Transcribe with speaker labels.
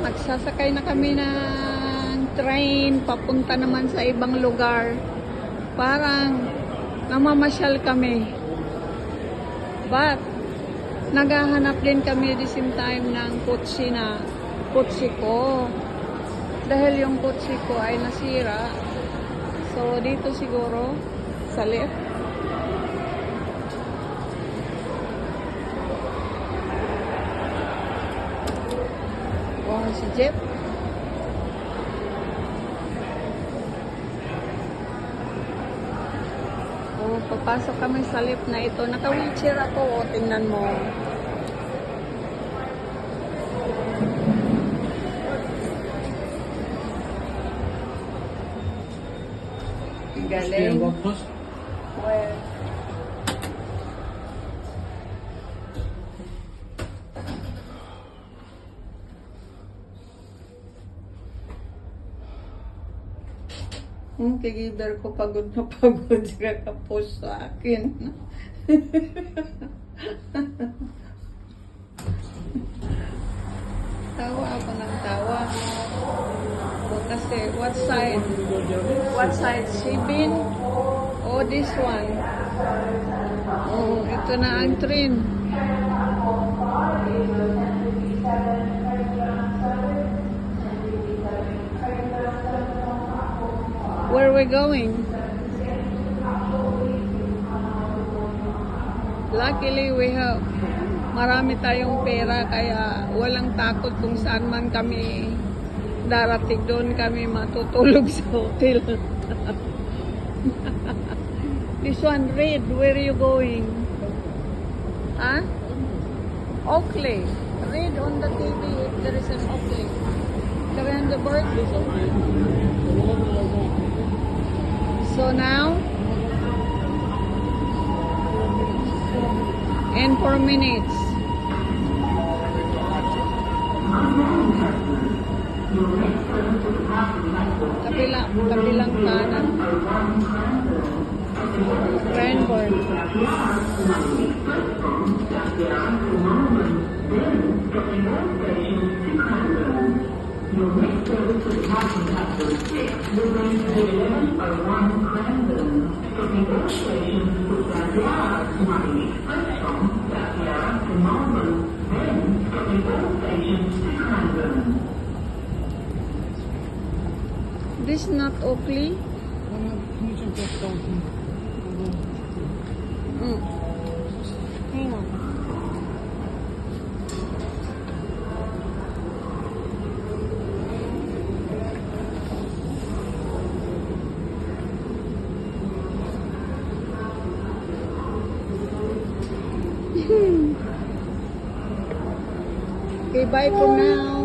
Speaker 1: Magsasakay na kami ng train papunta naman sa ibang lugar. Parang namamasyal kami. But naghahanap din kami at the same time ng kotse ko. Dahil yung kotse ko ay nasira. So dito siguro sa left. Si Jeff. Papasok kami sa lift na ito. Naka-wheelchair ako. Tingnan mo. Galing. Well, kigidar ko pagod na pagod siya kapos sa akin. Tawa ako ng tawa. O, kasi what side? What side? Sibin? O this one? O, ito na ang train. Where are we going? Luckily, marami tayong pera kaya walang takot kung saan man kami darating. Doon kami matutulog sa hotel. This one, Red, where are you going? Huh? Oakley. Read on the TV if there is an Oakley. Karen the bird. So now, in 4 minutes. Kabilang kanan. Cranbourne. This not Oakley. Hang on. Okay, bye for now.